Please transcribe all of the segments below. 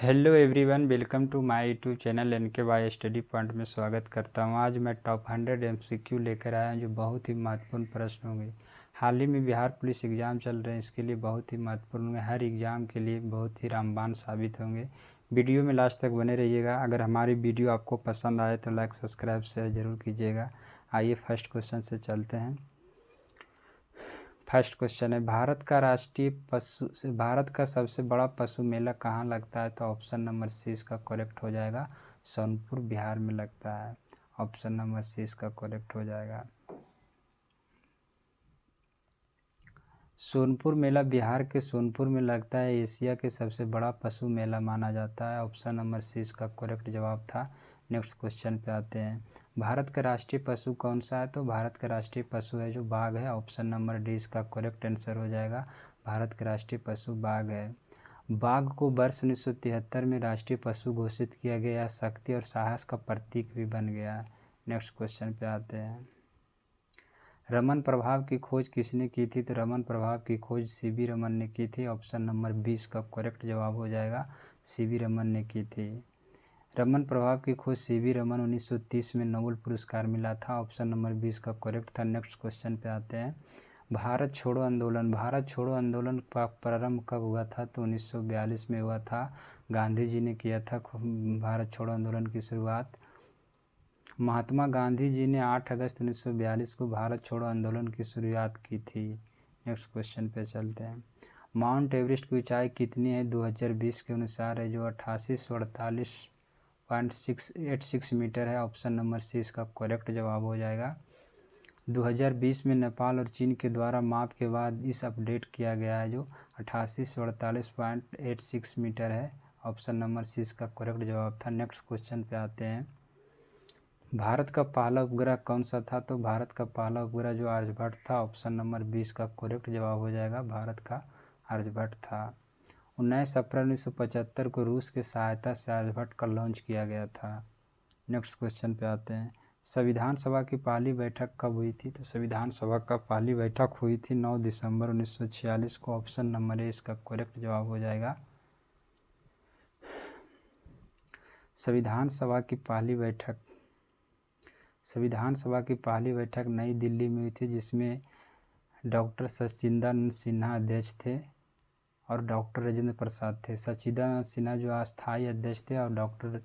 Hello everyone, welcome to my YouTube channel NKY study point में स्वागत करता हूं। आज मैं टॉप 100 MCQ लेकर आया हूं जो बहुत ही महत्वपूर्ण प्रश्न होंगे। हाल ही में बिहार पुलिस एग्ज़ाम चल रहे हैं, इसके लिए बहुत ही महत्वपूर्ण होंगे। हर एग्ज़ाम के लिए बहुत ही रामबाण साबित होंगे। वीडियो में लास्ट तक बने रहिएगा। अगर हमारी वीडियो आपको पसंद आए तो लाइक सब्सक्राइब शेयर ज़रूर कीजिएगा। आइए फर्स्ट क्वेश्चन से चलते हैं। फर्स्ट क्वेश्चन है, भारत का सबसे बड़ा पशु मेला कहाँ लगता है? तो ऑप्शन नंबर सी इसका करेक्ट हो जाएगा। सोनपुर बिहार में लगता है। ऑप्शन नंबर सी इसका करेक्ट हो जाएगा। सोनपुर मेला बिहार के सोनपुर में लगता है। एशिया के सबसे बड़ा पशु मेला माना जाता है। ऑप्शन नंबर सी इसका करेक्ट जवाब था। नेक्स्ट क्वेश्चन पे आते हैं। भारत का राष्ट्रीय पशु कौन सा है? तो भारत का राष्ट्रीय पशु है जो बाघ है। ऑप्शन नंबर डी इसका करेक्ट आंसर हो जाएगा। भारत का राष्ट्रीय पशु बाघ है। बाघ को वर्ष 1973 में राष्ट्रीय पशु घोषित किया गया। शक्ति और साहस का प्रतीक भी बन गया। नेक्स्ट क्वेश्चन पे आते हैं। रमन प्रभाव की खोज किसने की थी? तो रमन प्रभाव की खोज CV रमन ने की थी। ऑप्शन नंबर 20 का करेक्ट जवाब हो जाएगा। CV रमन ने की थी। रमन प्रभाव की खोज CV रमन 1930 में नोबेल पुरस्कार मिला था। ऑप्शन नंबर 20 का करेक्ट था। नेक्स्ट क्वेश्चन पे आते हैं। भारत छोड़ो आंदोलन का प्रारंभ कब हुआ था? तो 1942 में हुआ था। गांधी जी ने किया था भारत छोड़ो आंदोलन की शुरुआत। महात्मा गांधी जी ने 8 अगस्त 1942 को भारत छोड़ो आंदोलन की शुरुआत की थी। नेक्स्ट क्वेश्चन पे चलते हैं। माउंट एवरेस्ट की ऊंचाई कितनी है? 2020 के अनुसार है जो 8848.686 मीटर है। ऑप्शन नंबर सी इसका करेक्ट जवाब हो जाएगा। 2020 में नेपाल और चीन के द्वारा माप के बाद इस अपडेट किया गया है जो 8848.86 मीटर है। ऑप्शन नंबर सी इसका करेक्ट जवाब था। नेक्स्ट क्वेश्चन पे आते हैं। भारत का पहला उपग्रह कौन सा था? तो भारत का पहला उपग्रह जो आर्यभट्ट था। ऑप्शन नंबर 20 का करेक्ट जवाब हो जाएगा। भारत का आर्यभट्ट था। 19 अप्रैल 1975 को रूस की सहायता से आर्यभट्ट का लॉन्च किया गया था। नेक्स्ट क्वेश्चन पे आते हैं। संविधान सभा की पहली बैठक कब हुई थी? तो संविधान सभा का पहली बैठक हुई थी 9 दिसंबर 1946 को। ऑप्शन नंबर ए इसका करेक्ट जवाब हो जाएगा। संविधान सभा की पहली बैठक नई दिल्ली में हुई थी जिसमें डॉक्टर सचिदानंद सिन्हा अध्यक्ष थे और डॉक्टर राजेंद्र प्रसाद थे। सचिदानंद सिन्हा जो अस्थायी अध्यक्ष थे और डॉक्टर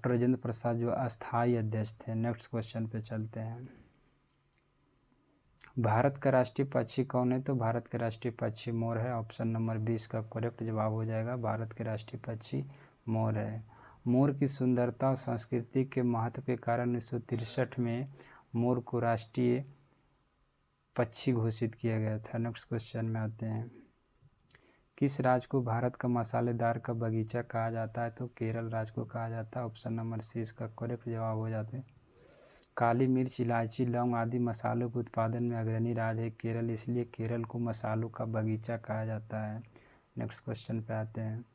राजेंद्र प्रसाद जो अस्थायी अध्यक्ष थे। नेक्स्ट क्वेश्चन पे चलते हैं। भारत का राष्ट्रीय पक्षी कौन है? तो भारत का राष्ट्रीय पक्षी मोर है। ऑप्शन नंबर 20 का करेक्ट जवाब हो जाएगा। भारत के राष्ट्रीय पक्षी मोर है। मोर की सुंदरता और संस्कृति के महत्व के कारण 1963 में मोर को राष्ट्रीय पक्षी घोषित किया गया था। नेक्स्ट क्वेश्चन में आते हैं। किस राज्य को भारत का मसालेदार का बगीचा कहा जाता है? तो केरल राज्य को कहा जाता है। ऑप्शन नंबर सी इसका करेक्ट जवाब हो जाते हैं। काली मिर्च, इलायची, लौंग आदि मसालों के उत्पादन में अग्रणी राज्य है केरल, इसलिए केरल को मसालों का बगीचा कहा जाता है। नेक्स्ट क्वेश्चन पे आते हैं।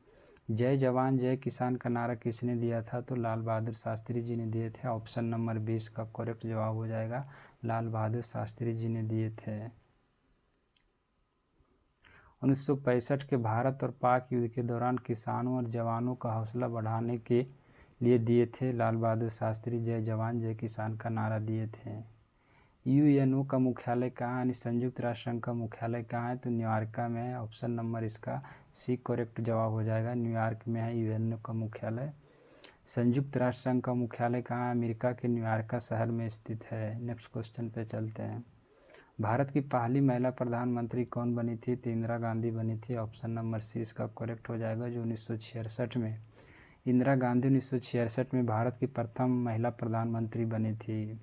जय जवान जय किसान का नारा किसने दिया था? तो लाल बहादुर शास्त्री जी ने दिए थे। ऑप्शन नंबर 20 का करेक्ट जवाब हो जाएगा। लाल बहादुर शास्त्री जी ने दिए थे। 1965 के भारत और पाक युद्ध के दौरान किसानों और जवानों का हौसला बढ़ाने के लिए दिए थे लाल बहादुर शास्त्री जय जवान जय किसान का नारा दिए थे। UNO का मुख्यालय कहाँ है? यानी संयुक्त राष्ट्र संघ का मुख्यालय कहाँ है? तो न्यूयॉर्क में है। ऑप्शन नंबर इसका सी करेक्ट जवाब हो जाएगा। न्यूयॉर्क में है UNO का मुख्यालय। संयुक्त राष्ट्र संघ का मुख्यालय कहाँ है? अमेरिका के न्यूयॉर्क शहर में स्थित है। नेक्स्ट क्वेश्चन पे चलते हैं। भारत की पहली महिला प्रधानमंत्री कौन बनी थी? तो इंदिरा गांधी बनी थी। ऑप्शन नंबर सी इसका करेक्ट हो जाएगा। जो 1966 में इंदिरा गांधी 1966 में भारत की प्रथम महिला प्रधानमंत्री बनी थी।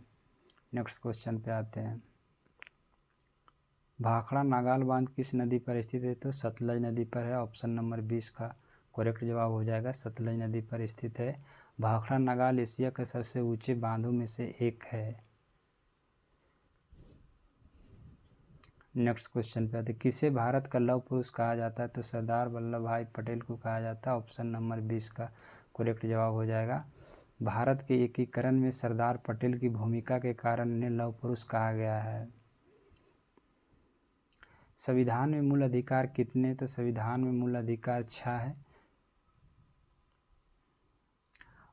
नेक्स्ट क्वेश्चन पे आते हैं। भाखड़ा नागाल बांध किस नदी पर स्थित है? तो सतलज नदी पर है। ऑप्शन नंबर 20 का करेक्ट जवाब हो जाएगा। सतलज नदी पर स्थित है। भाखड़ा नागाल एशिया के सबसे ऊंचे बांधों में से एक है। नेक्स्ट क्वेश्चन पे आते हैं। किसे भारत का लौह पुरुष कहा जाता है? तो सरदार वल्लभ भाई पटेल को कहा जाता है। ऑप्शन नंबर 20 का करेक्ट जवाब हो जाएगा। भारत के एकीकरण में सरदार पटेल की भूमिका के कारण इन्हें लौह पुरुष कहा गया है। संविधान में मूल अधिकार कितने? तो संविधान में मूल अधिकार 6 है।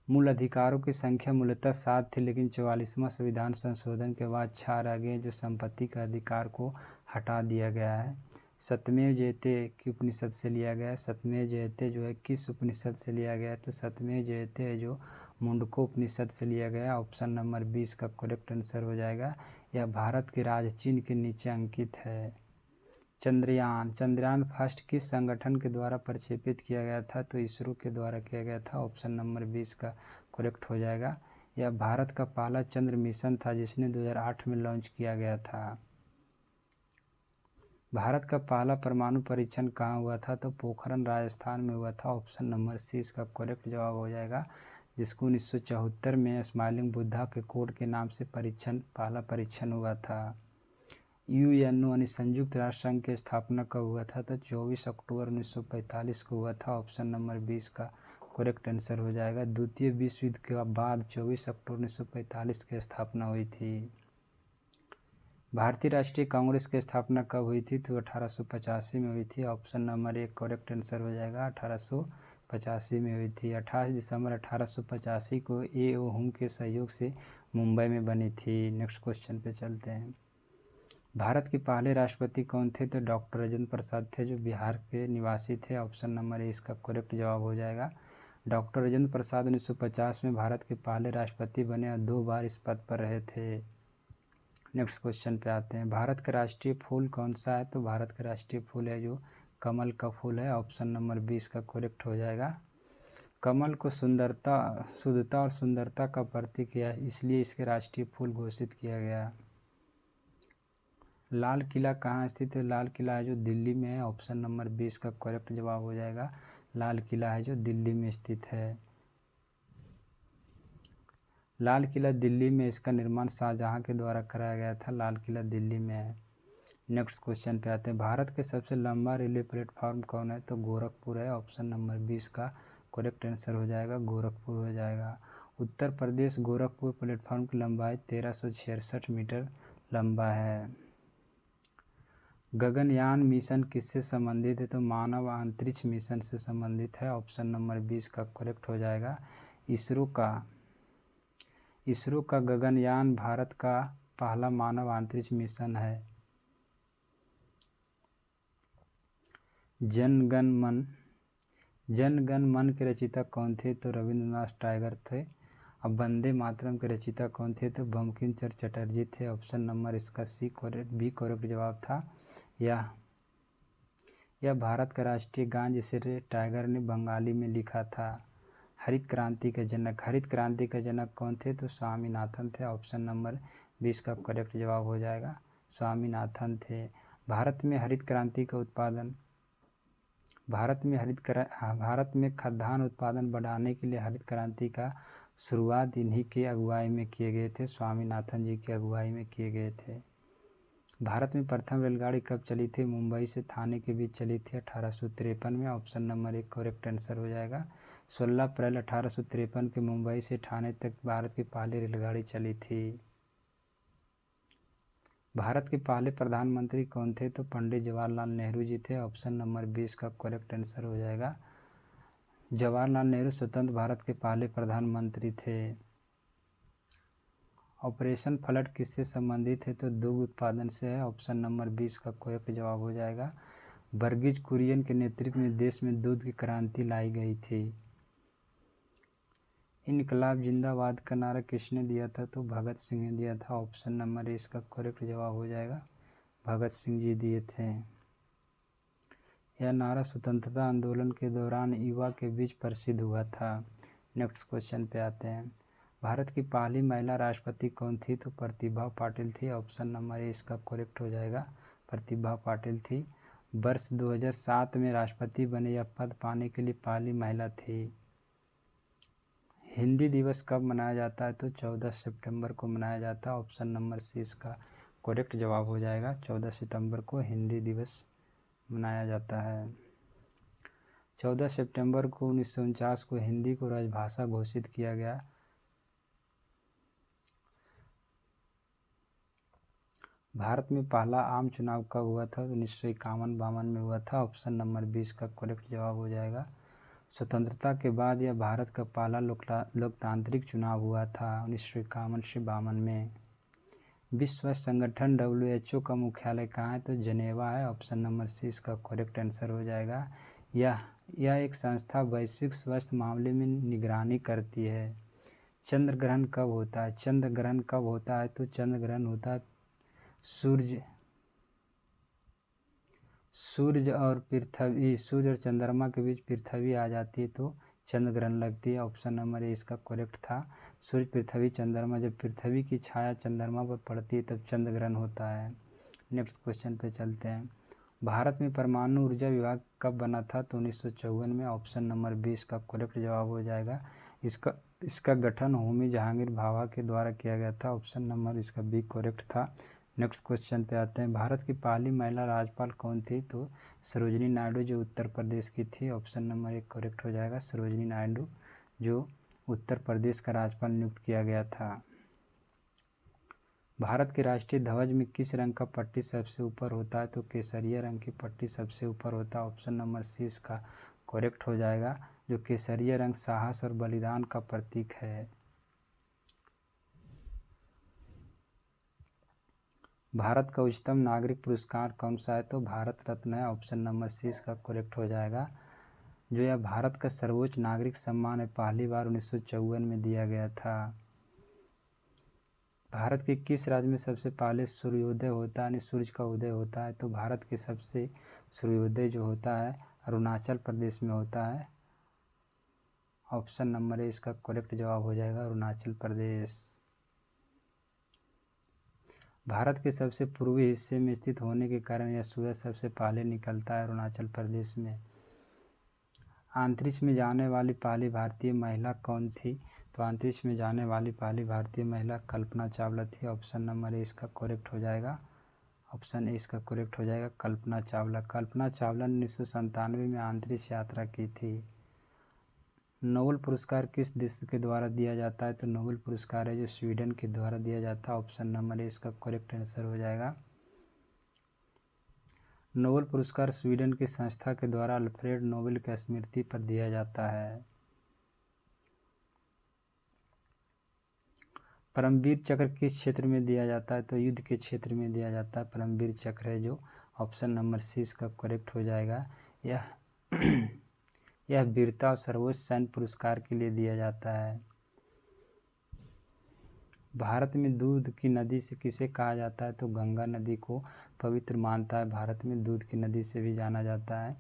मूल अधिकारों की संख्या मूलतः 7 थी, लेकिन 44वां संविधान संशोधन के बाद 6 रह गए, जो संपत्ति के अधिकार को हटा दिया गया है। सत्यमेव जयते की उपनिषद से लिया गया है। सत्यमेव जयते जो है किस उपनिषद से लिया गया है? तो सत्यमेव जयते है जो मुंडको उपनिषद से लिया गया। ऑप्शन नंबर 20 का करेक्ट आंसर हो जाएगा। यह भारत के राज चिन्ह के नीचे अंकित है। चंद्रयान फर्स्ट किस संगठन के द्वारा प्रक्षेपित किया गया था? तो इसरो के द्वारा किया गया था। ऑप्शन नंबर 20 का करेक्ट हो जाएगा। यह भारत का पहला चंद्र मिशन था, जिसने 2008 में लॉन्च किया गया था। भारत का पहला परमाणु परीक्षण कहाँ हुआ था? तो पोखरण राजस्थान में हुआ था। ऑप्शन नंबर सी इसका करेक्ट जवाब हो जाएगा, जिसको 1974 में स्माइलिंग बुद्धा के कोड के नाम से पहला परीक्षण हुआ था। यूएनओ यानी संयुक्त राष्ट्र संघ की स्थापना कब हुआ था? तो 24 अक्टूबर 1945 को हुआ था। ऑप्शन नंबर 20 का करेक्ट आंसर हो जाएगा। द्वितीय विश्व युद्ध के बाद 24 अक्टूबर 1945 की स्थापना हुई थी। भारतीय राष्ट्रीय कांग्रेस की स्थापना कब हुई थी? तो 1885 में हुई थी। ऑप्शन नंबर 1 करेक्ट आंसर हो जाएगा। 1885 में हुई थी। 28 दिसंबर 1885 को ए.ओ. हुम के सहयोग से मुंबई में बनी थी। नेक्स्ट क्वेश्चन पे चलते हैं। भारत के पहले राष्ट्रपति कौन थे? तो डॉक्टर राजेंद्र प्रसाद थे, जो बिहार के निवासी थे। ऑप्शन नंबर 1 इसका करेक्ट जवाब हो जाएगा। डॉक्टर राजेंद्र प्रसाद 1950 में भारत के पहले राष्ट्रपति बने और 2 बार इस पद पर रहे थे। नेक्स्ट क्वेश्चन पे आते हैं। भारत का राष्ट्रीय फूल कौन सा है? तो भारत का राष्ट्रीय फूल है जो कमल का फूल है। ऑप्शन नंबर 20 का करेक्ट हो जाएगा। कमल को शुद्धता और सुंदरता का प्रतीक है, इसलिए इसके राष्ट्रीय फूल घोषित किया गया। लाल किला कहाँ स्थित है? लाल किला है जो दिल्ली में है। ऑप्शन नंबर 20 का करेक्ट जवाब हो जाएगा। लाल किला है जो दिल्ली में स्थित है। लाल किला दिल्ली में, इसका निर्माण शाहजहां के द्वारा कराया गया था। लाल किला दिल्ली में है। नेक्स्ट क्वेश्चन पे आते हैं। भारत के सबसे लंबा रेलवे प्लेटफॉर्म कौन है? तो गोरखपुर है। ऑप्शन नंबर 20 का करेक्ट आंसर हो जाएगा। गोरखपुर हो जाएगा। उत्तर प्रदेश गोरखपुर प्लेटफॉर्म की लंबाई 1366 मीटर लंबा है। गगनयान मिशन किससे संबंधित है? तो मानव अंतरिक्ष मिशन से संबंधित है। ऑप्शन नंबर 20 का करेक्ट हो जाएगा। इसरो का गगनयान भारत का पहला मानव अंतरिक्ष मिशन है। जन गण मन के रचयिता कौन थे? तो रविंद्रनाथ टैगोर थे। अब वंदे मातरम के रचयिता कौन थे? तो बंकिम चंद्र चटर्जी थे। ऑप्शन नंबर इसका बी करेक्ट जवाब था। यह भारत का राष्ट्रीय गान जिसे टैगोर ने बंगाली में लिखा था। हरित क्रांति के जनक कौन थे? तो स्वामीनाथन थे। ऑप्शन नंबर 20 का करेक्ट जवाब हो जाएगा। स्वामीनाथन थे। भारत में खाद्यान्न उत्पादन बढ़ाने के लिए हरित क्रांति का शुरुआत इन्हीं की अगुवाई में किए गए थे। स्वामीनाथन जी की अगुवाई में किए गए थे। भारत में प्रथम रेलगाड़ी कब चली थी? मुंबई से थाने के बीच चली थी 1853 में। ऑप्शन नंबर 1 करेक्ट आंसर हो जाएगा। 16 अप्रैल 1853 के मुंबई से ठाणे तक भारत की पहली रेलगाड़ी चली थी। भारत के पहले प्रधानमंत्री कौन थे? तो पंडित जवाहरलाल नेहरू जी थे। ऑप्शन नंबर 20 का करेक्ट आंसर हो जाएगा। जवाहरलाल नेहरू स्वतंत्र भारत के पहले प्रधानमंत्री थे। ऑपरेशन फ्लड किससे संबंधित है? तो दुग्ध उत्पादन से है। ऑप्शन नंबर 20 का करेक्ट जवाब हो जाएगा। वर्गीज कुरियन के नेतृत्व में देश में दूध की क्रांति लाई गई थी। इनकलाब जिंदाबाद का नारा किसने दिया था? तो भगत सिंह ने दिया था। ऑप्शन नंबर इसका करेक्ट जवाब हो जाएगा। भगत सिंह जी दिए थे। यह नारा स्वतंत्रता आंदोलन के दौरान युवा के बीच प्रसिद्ध हुआ था। नेक्स्ट क्वेश्चन पे आते हैं। भारत की पहली महिला राष्ट्रपति कौन थी? तो प्रतिभा पाटिल थी। ऑप्शन नंबर इसका करेक्ट हो जाएगा। प्रतिभा पाटिल थी। वर्ष 2007 में राष्ट्रपति बने, यह पद पाने के लिए पहली महिला थी। हिंदी दिवस कब मनाया जाता है? तो 14 सितंबर को मनाया जाता है। ऑप्शन नंबर सी इसका करेक्ट जवाब हो जाएगा। 14 सितंबर को हिंदी दिवस मनाया जाता है। 14 सितंबर को 1949 को हिंदी को राजभाषा घोषित किया गया। भारत में पहला आम चुनाव कब हुआ था? 1951-52 में हुआ था। ऑप्शन नंबर 20 का करेक्ट जवाब हो जाएगा। स्वतंत्रता के बाद यह भारत का पहला लोकतांत्रिक चुनाव हुआ था 1951 से 52 में। विश्व स्वास्थ्य संगठन WHO का मुख्यालय कहाँ है? तो जनेवा है। ऑप्शन नंबर सी इसका करेक्ट आंसर हो जाएगा। यह एक संस्था वैश्विक स्वास्थ्य मामले में निगरानी करती है। चंद्र ग्रहण कब होता है? चंद्र ग्रहण कब होता है? तो चंद्र ग्रहण होता है सूर्य और चंद्रमा के बीच पृथ्वी आ जाती है तो चंद्र ग्रहण लगती है। ऑप्शन नंबर ए इसका करेक्ट था। सूर्य, पृथ्वी, चंद्रमा, जब पृथ्वी की छाया चंद्रमा पर पड़ती है तब चंद्र ग्रहण होता है। नेक्स्ट क्वेश्चन पे चलते हैं। भारत में परमाणु ऊर्जा विभाग कब बना था? तो 1954 में। ऑप्शन नंबर बी इसका करेक्ट जवाब हो जाएगा। इसका गठन होमी जहांगीर भाभा के द्वारा किया गया था। ऑप्शन नंबर इसका बी करेक्ट था। नेक्स्ट क्वेश्चन पे आते हैं। भारत की पहली महिला राज्यपाल कौन थी? तो सरोजिनी नायडू, जो उत्तर प्रदेश की थी। ऑप्शन नंबर एक करेक्ट हो जाएगा। सरोजिनी नायडू, जो उत्तर प्रदेश का राज्यपाल नियुक्त किया गया था। भारत के राष्ट्रीय ध्वज में किस रंग का पट्टी सबसे ऊपर होता है? तो केसरिया रंग की पट्टी सबसे ऊपर होता है। ऑप्शन नंबर सी इसका करेक्ट हो जाएगा। जो केसरिया रंग साहस और बलिदान का प्रतीक है। भारत का उच्चतम नागरिक पुरस्कार कौन सा है? तो भारत रत्न है। ऑप्शन नंबर सी इसका करेक्ट हो जाएगा। जो यह भारत का सर्वोच्च नागरिक सम्मान है, पहली बार 1954 में दिया गया था। भारत के किस राज्य में सबसे पहले सूर्योदय होता है, यानी सूर्य का उदय होता है? तो भारत के सबसे सूर्योदय जो होता है अरुणाचल प्रदेश में होता है। ऑप्शन नंबर ए इसका करेक्ट जवाब हो जाएगा, अरुणाचल प्रदेश। भारत के सबसे पूर्वी हिस्से में स्थित होने के कारण यह सूरज सबसे पहले निकलता है अरुणाचल प्रदेश में। अंतरिक्ष में जाने वाली पहली भारतीय महिला कौन थी? तो अंतरिक्ष में जाने वाली पहली भारतीय महिला कल्पना चावला थी। ऑप्शन नंबर ए इसका करेक्ट हो जाएगा। ऑप्शन ए इसका करेक्ट हो जाएगा, कल्पना चावला। कल्पना चावला ने 1997 में अंतरिक्ष यात्रा की थी। नोबेल पुरस्कार किस देश के द्वारा दिया जाता है? तो नोबेल पुरस्कार है जो स्वीडन के द्वारा दिया जाता है। ऑप्शन नंबर ए इसका करेक्ट आंसर हो जाएगा। नोबेल पुरस्कार स्वीडन की संस्था के द्वारा अल्फ्रेड नोबेल की स्मृति पर दिया जाता है। परमवीर चक्र किस क्षेत्र में दिया जाता है? तो युद्ध के क्षेत्र में दिया जाता है। परमवीर चक्र है जो ऑप्शन नंबर सी इसका करेक्ट हो जाएगा। यह वीरता और सर्वोच्च सैन्य पुरस्कार के लिए दिया जाता है। भारत में दूध की नदी से किसे कहा जाता है? तो गंगा नदी को पवित्र मानता है। भारत में दूध की नदी से भी जाना जाता है।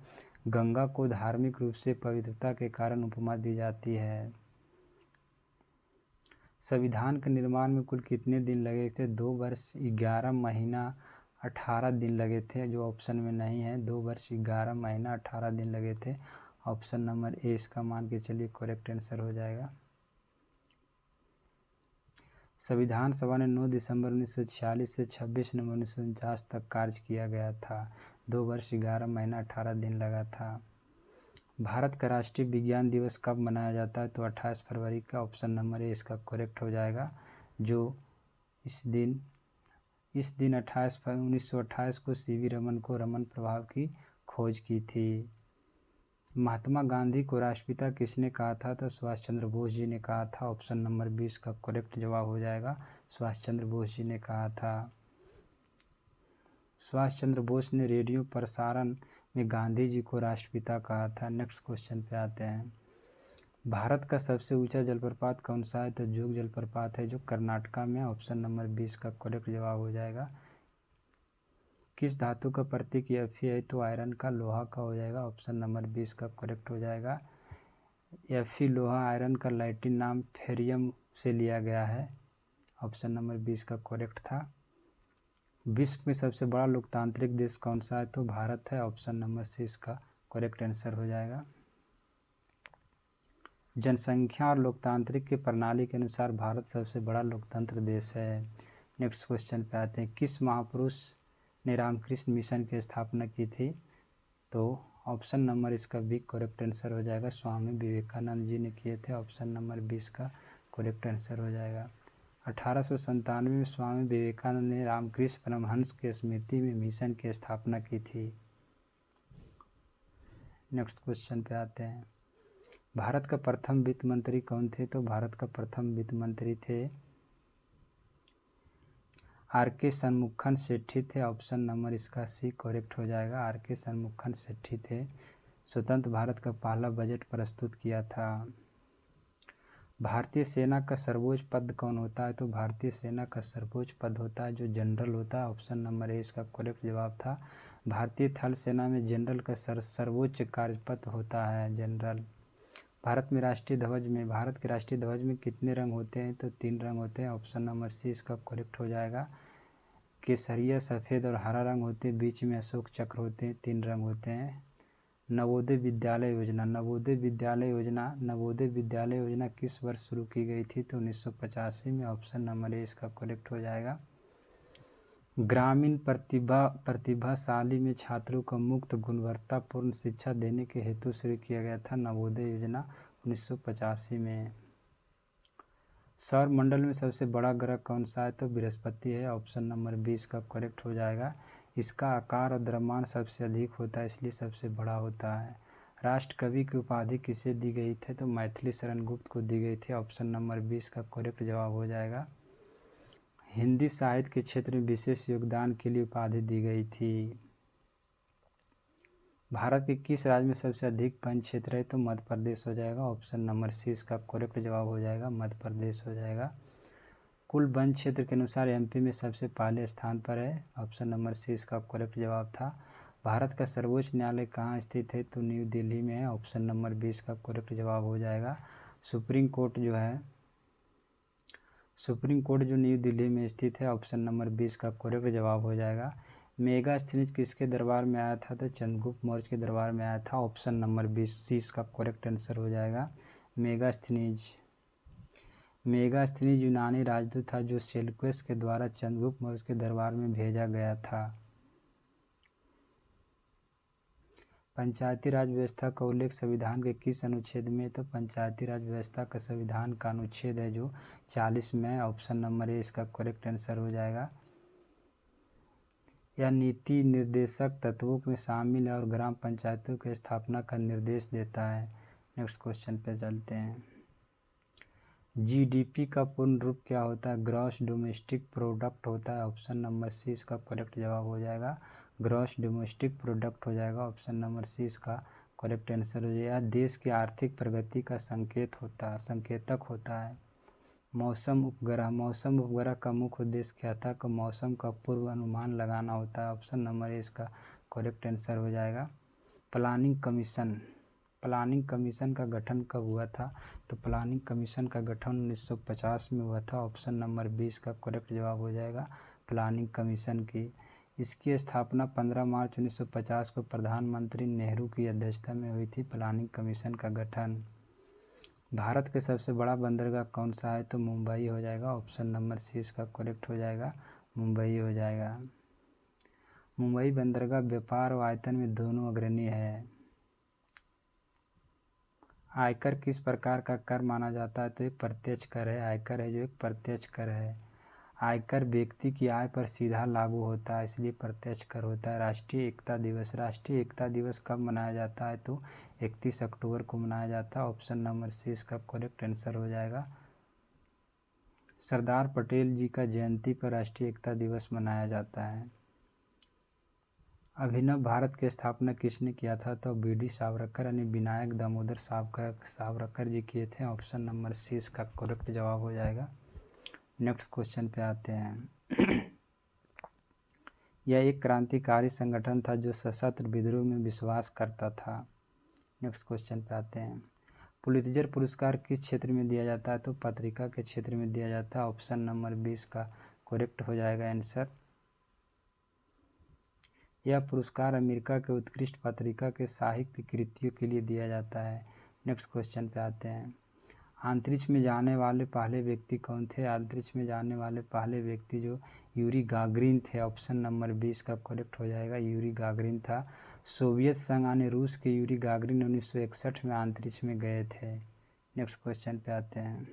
गंगा को धार्मिक रूप से पवित्रता के कारण उपमा दी जाती है। संविधान के निर्माण में कुल कितने दिन लगे थे? 2 वर्ष 11 महीना 18 दिन लगे थे, जो ऑप्शन में नहीं है। 2 वर्ष 11 महीना 18 दिन लगे थे। ऑप्शन नंबर ए इसका मान के चलिए करेक्ट आंसर हो जाएगा। संविधान सभा ने 9 दिसंबर 1946 से 26 नवंबर 1949 तक कार्य किया गया था। 2 वर्ष 11 महीना 18 दिन लगा था। भारत का राष्ट्रीय विज्ञान दिवस कब मनाया जाता है? तो 28 फरवरी का। ऑप्शन नंबर ए इसका करेक्ट हो जाएगा। जो इस दिन 1928 को सीवी रमन को रमन प्रभाव की खोज की थी। महात्मा गांधी को राष्ट्रपिता किसने कहा था? तो सुभाष चंद्र बोस जी ने कहा था। ऑप्शन नंबर 20 का करेक्ट जवाब हो जाएगा। सुभाष चंद्र बोस जी ने कहा था। सुभाष चंद्र बोस ने रेडियो प्रसारण में गांधी जी को राष्ट्रपिता कहा था। नेक्स्ट क्वेश्चन पे आते हैं। भारत का सबसे ऊंचा जलप्रपात कौन सा है? तो जोग जलप्रपात है जो कर्नाटका में। ऑप्शन नंबर 20 का करेक्ट जवाब हो जाएगा। किस धातु का प्रतीक Fe है? तो आयरन का। लोहा का हो जाएगा। ऑप्शन नंबर 20 का करेक्ट हो जाएगा। Fe लोहा आयरन का लैटिन नाम फेरियम से लिया गया है। ऑप्शन नंबर 20 का करेक्ट था। विश्व में सबसे बड़ा लोकतांत्रिक देश कौन सा है? तो भारत है। ऑप्शन नंबर सी इसका करेक्ट आंसर हो जाएगा। जनसंख्या और लोकतांत्रिक की प्रणाली के अनुसार भारत सबसे बड़ा लोकतंत्र देश है। नेक्स्ट क्वेश्चन पे आते हैं। किस महापुरुष ने रामकृष्ण मिशन की स्थापना की थी? तो ऑप्शन नंबर इसका भी करेक्ट आंसर हो जाएगा। स्वामी विवेकानंद जी ने किए थे। ऑप्शन नंबर 20 का करेक्ट आंसर हो जाएगा। 1897 में स्वामी विवेकानंद ने रामकृष्ण परमहंस की स्मृति में मिशन की स्थापना की थी। नेक्स्ट क्वेश्चन पे आते हैं। भारत का प्रथम वित्त मंत्री कौन थे? तो भारत का प्रथम वित्त मंत्री थे आर.के. शनमुखन सेठी थे। ऑप्शन नंबर इसका सी करेक्ट हो जाएगा। आर.के. शनमुखन सेठी थे। स्वतंत्र भारत का पहला बजट प्रस्तुत किया था। भारतीय सेना का सर्वोच्च पद कौन होता है? तो भारतीय सेना का सर्वोच्च पद होता है जो जनरल होता है। ऑप्शन नंबर ए इसका करेक्ट जवाब था। भारतीय थल सेना में जनरल का सर्वोच्च कार्यपद होता है जनरल। भारत के राष्ट्रीय ध्वज में कितने रंग होते हैं? तो 3 रंग होते हैं। ऑप्शन नंबर सी इसका करेक्ट हो जाएगा। केसरिया, सफ़ेद और हरा रंग होते हैं। बीच में अशोक चक्र होते हैं। 3 रंग होते हैं। नवोदय विद्यालय योजना किस वर्ष शुरू की गई थी? तो 1985 में। ऑप्शन नंबर ए इसका करेक्ट हो जाएगा। ग्रामीण प्रतिभाशाली में छात्रों को मुफ्त गुणवत्तापूर्ण शिक्षा देने के हेतु शुरू किया गया था नवोदय योजना 1985 में। सौरमंडल में सबसे बड़ा ग्रह कौन सा है? तो बृहस्पति है। ऑप्शन नंबर 20 का करेक्ट हो जाएगा। इसका आकार और द्रव्यमान सबसे अधिक होता है, इसलिए सबसे बड़ा होता है। राष्ट्र कवि की उपाधि किसे दी गई थी? तो मैथिली शरण गुप्त को दी गई थी। ऑप्शन नंबर 20 का करेक्ट जवाब हो जाएगा। हिंदी साहित्य के क्षेत्र में विशेष योगदान के लिए उपाधि दी गई थी। भारत के किस राज्य में सबसे अधिक वन क्षेत्र है? तो मध्य प्रदेश हो जाएगा। ऑप्शन नंबर सी इसका करेक्ट जवाब हो जाएगा। मध्य प्रदेश हो जाएगा। कुल वन क्षेत्र के अनुसार एमपी में सबसे पहले स्थान पर है। ऑप्शन नंबर सी इसका करेक्ट जवाब था। भारत का सर्वोच्च न्यायालय कहाँ स्थित है? तो न्यू दिल्ली में है। ऑप्शन नंबर 20 का करेक्ट जवाब हो जाएगा। सुप्रीम कोर्ट जो न्यू दिल्ली में स्थित है। ऑप्शन नंबर 20 का करेक्ट जवाब हो जाएगा। मेगास्थनीज किसके दरबार में आया था? तो चंद्रगुप्त मौर्य के दरबार में आया था। ऑप्शन नंबर 20 सी इसका करेक्ट आंसर हो जाएगा। मेगास्थनीज यूनानी राजदूत था जो सेल्यूकस के द्वारा चंद्रगुप्त मौर्य के दरबार में भेजा गया था। पंचायती राज व्यवस्था का उल्लेख संविधान के किस अनुच्छेद में? तो पंचायती राज व्यवस्था का संविधान का अनुच्छेद है जो 40 में। ऑप्शन नंबर ए इसका करेक्ट आंसर हो जाएगा। यह नीति निर्देशक तत्वों में शामिल है और ग्राम पंचायतों की स्थापना का निर्देश देता है। नेक्स्ट क्वेश्चन पे चलते हैं। जीडीपी का पूर्ण रूप क्या होता है? ग्रॉस डोमेस्टिक प्रोडक्ट होता है। ऑप्शन नंबर सी इसका करेक्ट जवाब हो जाएगा। ग्रॉस डोमेस्टिक प्रोडक्ट हो जाएगा। ऑप्शन नंबर सी इसका करेक्ट आंसर हो जाएगा। देश की आर्थिक प्रगति का संकेतक होता है। मौसम उपग्रह का मुख्य उद्देश्य क्या था? कि मौसम का पूर्व अनुमान लगाना होता है। ऑप्शन नंबर ए इसका करेक्ट आंसर हो जाएगा। प्लानिंग कमीशन का गठन कब हुआ था? तो प्लानिंग कमीशन का गठन 1950 में हुआ था। ऑप्शन नंबर 20 का करेक्ट जवाब हो जाएगा। प्लानिंग कमीशन की इसकी स्थापना 15 मार्च 1950 को प्रधानमंत्री नेहरू की अध्यक्षता में हुई थी। प्लानिंग कमीशन का गठन। भारत के सबसे बड़ा बंदरगाह कौन सा है? तो मुंबई हो जाएगा। ऑप्शन नंबर सी इसका करेक्ट हो जाएगा। मुंबई हो जाएगा। मुंबई बंदरगाह व्यापार और आयतन में दोनों अग्रणी है। आयकर किस प्रकार का कर माना जाता है? तो एक प्रत्यक्ष कर है। आयकर है जो एक प्रत्यक्ष कर है। आयकर व्यक्ति की आय पर सीधा लागू होता है, इसलिए प्रत्यक्ष कर होता है। राष्ट्रीय एकता दिवस कब मनाया जाता है? तो 31 अक्टूबर को मनाया जाता है। ऑप्शन नंबर सी इसका करेक्ट आंसर हो जाएगा। सरदार पटेल जी का जयंती पर राष्ट्रीय एकता दिवस मनाया जाता है। अभिनव भारत की स्थापना किसने किया था? तो बी.डी. सावरकर यानी विनायक दामोदर सावरकर जी किए थे। ऑप्शन नंबर सी इसका करेक्ट जवाब हो जाएगा। नेक्स्ट क्वेश्चन पे आते हैं। यह एक क्रांतिकारी संगठन था जो सशस्त्र विद्रोह में विश्वास करता था। नेक्स्ट क्वेश्चन पे आते हैं। पुलित्जर पुरस्कार किस क्षेत्र में दिया जाता है? तो पत्रिका के क्षेत्र में दिया जाता है। ऑप्शन नंबर 20 का करेक्ट हो जाएगा आंसर। यह पुरस्कार अमेरिका के उत्कृष्ट पत्रिका के साहित्य कृतियों के लिए दिया जाता है। नेक्स्ट क्वेश्चन पे आते हैं। अंतरिक्ष में जाने वाले पहले व्यक्ति कौन थे? अंतरिक्ष में जाने वाले पहले व्यक्ति जो यूरी गागरिन थे। ऑप्शन नंबर 20 का करेक्ट हो जाएगा। यूरी गागरिन था। सोवियत संघ यानी रूस के यूरी गागरिन 1961 में अंतरिक्ष में गए थे। नेक्स्ट क्वेश्चन पे आते हैं।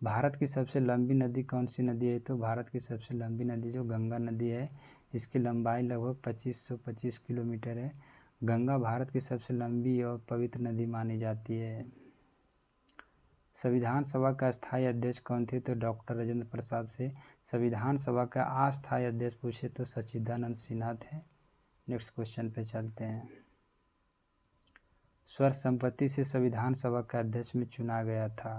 भारत की सबसे लंबी नदी कौन सी नदी है? तो भारत की सबसे लंबी नदी जो गंगा नदी है, इसकी लंबाई लगभग 2525 किलोमीटर है। गंगा भारत की सबसे लंबी और पवित्र नदी मानी जाती है। संविधान सभा का अस्थायी अध्यक्ष कौन थे? तो डॉक्टर राजेंद्र प्रसाद से। संविधान सभा का अस्थायी अध्यक्ष पूछे तो सच्चिदानंद सिन्हा थे। नेक्स्ट क्वेश्चन पे चलते हैं। सर्वसम्मति से संविधान सभा का अध्यक्ष में चुना गया था।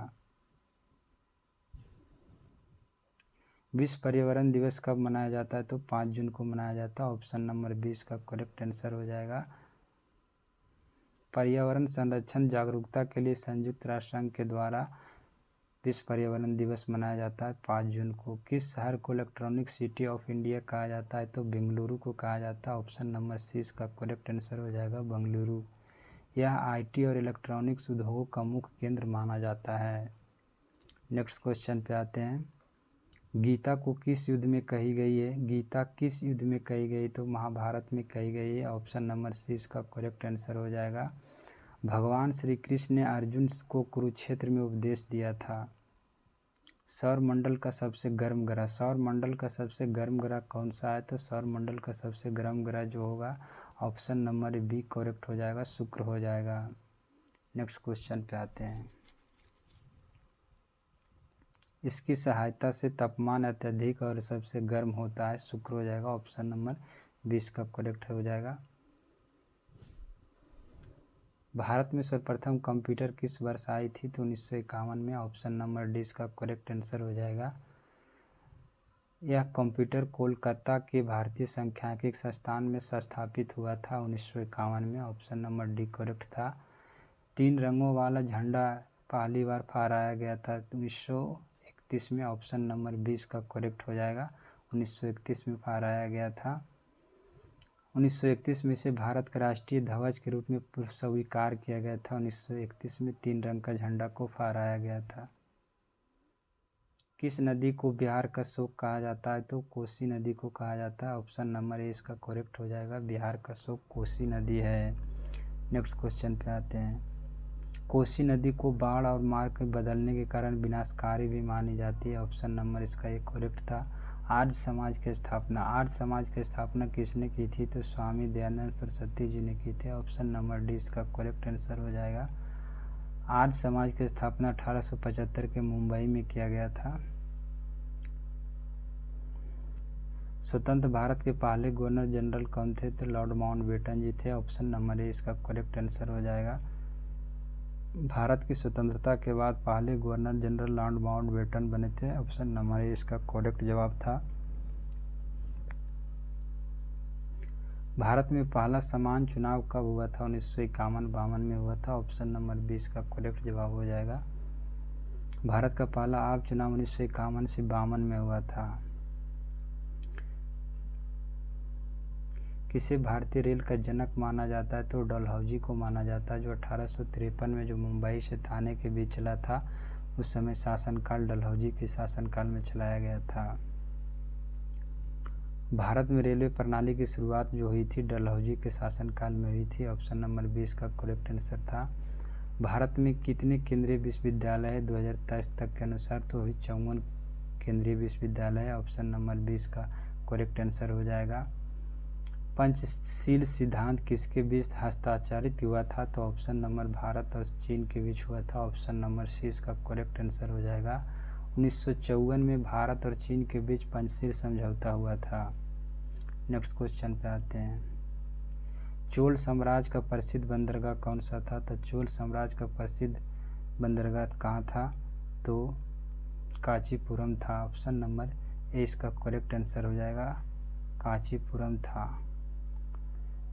विश्व पर्यावरण दिवस कब मनाया जाता है? तो 5 जून को मनाया जाता है। ऑप्शन नंबर 20 का करेक्ट आंसर हो जाएगा। पर्यावरण संरक्षण जागरूकता के लिए संयुक्त राष्ट्र संघ के द्वारा विश्व पर्यावरण दिवस मनाया जाता है 5 जून को। किस शहर को इलेक्ट्रॉनिक सिटी ऑफ इंडिया कहा जाता है? तो बेंगलुरु को कहा जाता है। ऑप्शन नंबर 6 का करेक्ट आंसर हो जाएगा बेंगलुरु। यह आईटी और इलेक्ट्रॉनिक्स उद्योगों का मुख्य केंद्र माना जाता है। नेक्स्ट क्वेश्चन पे आते हैं। गीता को किस युद्ध में कही गई है? गीता किस युद्ध में कही गई? तो महाभारत में कही गई है। ऑप्शन नंबर 6 का करेक्ट आंसर हो जाएगा। भगवान श्री कृष्ण ने अर्जुन को कुरुक्षेत्र में उपदेश दिया था। सौरमंडल का सबसे गर्म ग्रह, सौरमंडल का सबसे गर्म ग्रह कौन सा है? तो सौरमंडल का सबसे गर्म ग्रह जो होगा ऑप्शन नंबर बी करेक्ट हो जाएगा, शुक्र हो जाएगा। नेक्स्ट क्वेश्चन पे आते हैं। इसकी सहायता से तापमान अत्यधिक और सबसे गर्म होता है, शुक्र हो जाएगा। ऑप्शन नंबर 20 का करेक्ट हो जाएगा। भारत में सर्वप्रथम कंप्यूटर किस वर्ष आई थी? तो 1951 में। ऑप्शन नंबर 20 का करेक्ट आंसर हो जाएगा। यह कंप्यूटर कोलकाता के भारतीय सांख्यिकी संस्थान में स्थापित हुआ था 1951 में। ऑप्शन नंबर डी करेक्ट था। 3 रंगों वाला झंडा पहली बार फहराया गया था 1931 में। ऑप्शन नंबर 20 का करेक्ट हो जाएगा। 1931 में फहराया गया था। 1931 में इसे भारत का राष्ट्रीय ध्वज के रूप में स्वीकार किया गया था। 1931 में 3 रंग का झंडा को फहराया गया था। किस नदी को बिहार का शोक कहा जाता है? तो कोसी नदी को कहा जाता है। ऑप्शन नंबर ए इसका करेक्ट हो जाएगा। बिहार का शोक कोसी नदी है। नेक्स्ट क्वेश्चन पे आते हैं। कोसी नदी को बाढ़ और मार्ग बदलने के कारण विनाशकारी भी मानी जाती है। ऑप्शन नंबर इसका एक करेक्ट था। आर्य समाज की स्थापना, आर्य समाज की स्थापना किसने की थी? तो स्वामी दयानंद सरस्वती जी ने की थी। ऑप्शन नंबर डी इसका करेक्ट आंसर हो जाएगा। आर्य समाज की स्थापना 1875 के मुंबई में किया गया था। स्वतंत्र भारत के पहले गवर्नर जनरल कौन थे? तो लॉर्ड माउंटबेटन जी थे। ऑप्शन नंबर ए इसका करेक्ट आंसर हो जाएगा। भारत की स्वतंत्रता के बाद पहले गवर्नर जनरल लॉर्ड माउंटबेटन बने थे। ऑप्शन नंबर ए इसका करेक्ट जवाब था। भारत में पहला समान चुनाव कब हुआ था? 1951-52 में हुआ था। ऑप्शन नंबर 20 का करेक्ट जवाब हो जाएगा। भारत का पहला आम चुनाव 1951 से 52 में हुआ था। किसे भारतीय रेल का जनक माना जाता है? तो डलहौजी को माना जाता है, जो 1853 में जो मुंबई से थाने के बीच चला था। उस समय शासनकाल डलहौजी के शासनकाल में चलाया गया था। भारत में रेलवे प्रणाली की शुरुआत जो हुई थी डलहौजी के शासनकाल में हुई थी। ऑप्शन नंबर 20 का करेक्ट आंसर था। भारत में कितने केंद्रीय विश्वविद्यालय है 2023 तक के अनुसार? तो 54 केंद्रीय विश्वविद्यालय है। ऑप्शन नंबर 20 का करेक्ट आंसर हो जाएगा। पंचशील सिद्धांत किसके बीच हस्ताक्षरित हुआ था? तो ऑप्शन नंबर भारत और चीन के बीच हुआ था। ऑप्शन नंबर 6 का करेक्ट आंसर हो जाएगा। 1954 में भारत और चीन के बीच पंचशील समझौता हुआ था। नेक्स्ट क्वेश्चन पे आते हैं। चोल साम्राज्य का प्रसिद्ध बंदरगाह कौन सा था? तो चोल साम्राज्य का प्रसिद्ध बंदरगाह कहाँ था? तो कांचीपुरम था। ऑप्शन नंबर ए इसका करेक्ट आंसर हो जाएगा। कांचीपुरम था।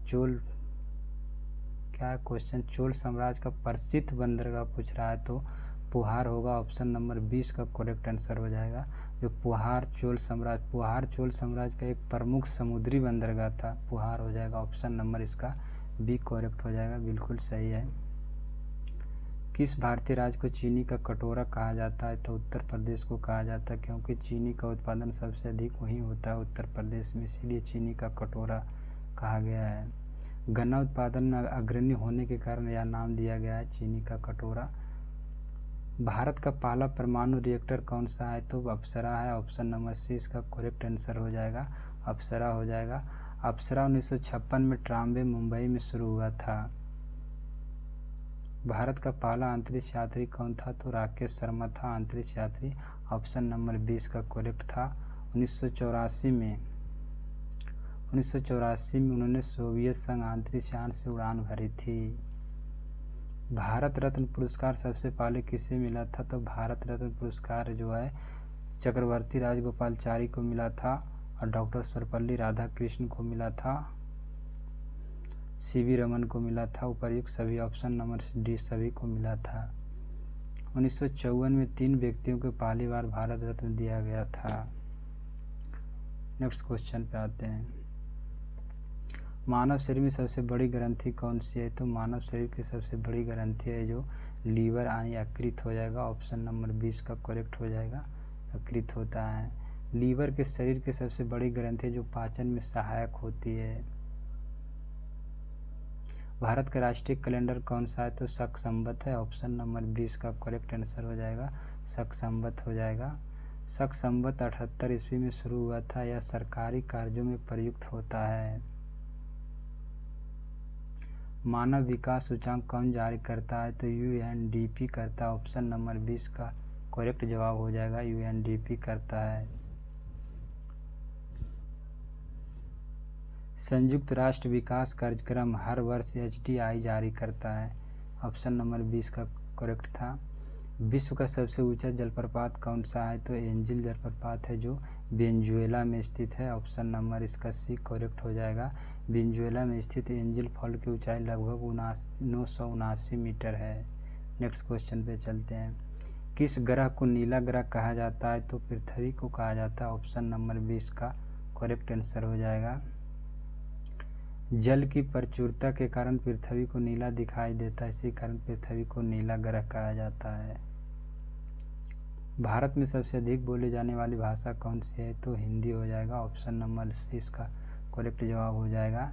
चोल क्या है क्वेश्चन? चोल साम्राज्य का प्रसिद्ध बंदरगाह पूछ रहा है तो पुहार होगा। ऑप्शन नंबर 20 का करेक्ट आंसर हो जाएगा। जो पुहार चोल साम्राज्य का एक प्रमुख समुद्री बंदरगाह था, पुहार हो जाएगा। ऑप्शन नंबर इसका बी करेक्ट हो जाएगा, बिल्कुल सही है। किस भारतीय राज्य को चीनी का कटोरा कहा जाता है? तो उत्तर प्रदेश को कहा जाता है, क्योंकि चीनी का उत्पादन सबसे अधिक वहीं होता है उत्तर प्रदेश में, इसीलिए चीनी का कटोरा कहा गया है। गन्ना उत्पादन में अग्रणी होने के कारण यह नाम दिया गया है चीनी का कटोरा। भारत का पहला परमाणु रिएक्टर कौन सा है? तो अप्सरा है। ऑप्शन नंबर सी इसका करेक्ट आंसर हो जाएगा, अप्सरा हो जाएगा। अप्सरा 1956 में ट्राम्बे मुंबई में शुरू हुआ था। भारत का पहला अंतरिक्ष यात्री कौन था? तो राकेश शर्मा था अंतरिक्ष यात्री। ऑप्शन नंबर 20 का करेक्ट था। 1984 में उन्होंने सोवियत संघ अंतरिक्ष यान से उड़ान भरी थी। भारत रत्न पुरस्कार सबसे पहले किसे मिला था? तो भारत रत्न पुरस्कार जो है चक्रवर्ती राजगोपालाचारी को मिला था और डॉक्टर सर्वपल्ली राधाकृष्णन को मिला था, सीवी रमन को मिला था। उपर्युक्त सभी ऑप्शन नंबर डी सभी को मिला था। 1954 में 3 व्यक्तियों को पहली बार भारत रत्न दिया गया था। नेक्स्ट क्वेश्चन पे आते हैं। मानव शरीर में सबसे बड़ी ग्रंथि कौन सी है? तो मानव शरीर की सबसे बड़ी ग्रंथि है जो लीवर यानी यकृत हो जाएगा। ऑप्शन नंबर 20 का करेक्ट हो जाएगा। यकृत होता है। लीवर के शरीर की सबसे बड़ी ग्रंथि जो पाचन में सहायक होती है। भारत का राष्ट्रीय कैलेंडर कौन सा है? तो शक संवत है। ऑप्शन नंबर 20 का करेक्ट आंसर हो जाएगा। शक संवत हो जाएगा। शक संवत 78 ईस्वी में शुरू हुआ था। यह सरकारी कार्यों में प्रयुक्त होता है। मानव विकास सूचकांक कौन जारी करता है? तो यूएनडीपी करता है। ऑप्शन नंबर 20 का करेक्ट जवाब हो जाएगा। यूएनडीपी करता है। संयुक्त राष्ट्र विकास कार्यक्रम हर वर्ष एचडीआई जारी करता है। ऑप्शन नंबर 20 का करेक्ट था। विश्व का सबसे ऊंचा जलप्रपात कौन सा है? तो एंजिल जलप्रपात है जो वेनेजुएला में स्थित है। ऑप्शन नंबर इसका सी करेक्ट हो जाएगा। वेनेजुएला में स्थित एंजिल फॉल की ऊंचाई लगभग 979 मीटर है। नेक्स्ट क्वेश्चन पे चलते हैं। किस ग्रह को नीला ग्रह कहा जाता है? तो पृथ्वी को कहा जाता है। ऑप्शन नंबर 20 का करेक्ट आंसर हो जाएगा। जल की प्रचुरता के कारण पृथ्वी को नीला दिखाई देता है, इसी कारण पृथ्वी को नीला ग्रह कहा जाता है। भारत में सबसे अधिक बोली जाने वाली भाषा कौन सी है? तो हिंदी हो जाएगा। ऑप्शन नंबर सी इसका करेक्ट जवाब हो जाएगा।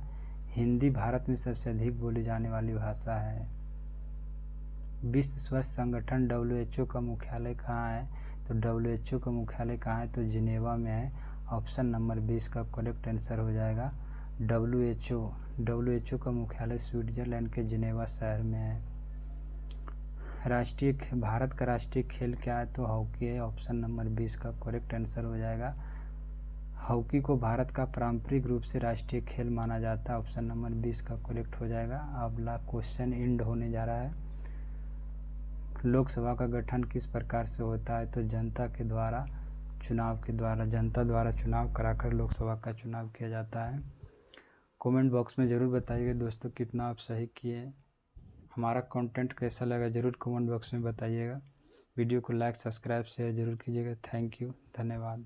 हिंदी भारत में सबसे अधिक बोली जाने वाली भाषा है। विश्व स्वास्थ्य संगठन WHO का मुख्यालय कहाँ है? तो WHO का मुख्यालय कहाँ है? तो जिनेवा में है। ऑप्शन नंबर 20 का करेक्ट आंसर हो जाएगा। WHO का मुख्यालय स्विट्जरलैंड के जिनेवा शहर में है। भारत का राष्ट्रीय खेल क्या है? तो हॉकी है। ऑप्शन नंबर 20 का करेक्ट आंसर हो जाएगा। हॉकी को भारत का पारंपरिक रूप से राष्ट्रीय खेल माना जाता है। ऑप्शन नंबर 20 का करेक्ट हो जाएगा। अगला क्वेश्चन एंड होने जा रहा है। लोकसभा का गठन किस प्रकार से होता है? तो जनता द्वारा चुनाव कराकर लोकसभा का चुनाव किया जाता है। कमेंट बॉक्स में ज़रूर बताइएगा दोस्तों कितना आप सही किए। हमारा कंटेंट कैसा लगा ज़रूर कमेंट बॉक्स में बताइएगा। वीडियो को लाइक सब्सक्राइब शेयर ज़रूर कीजिएगा। थैंक यू, धन्यवाद।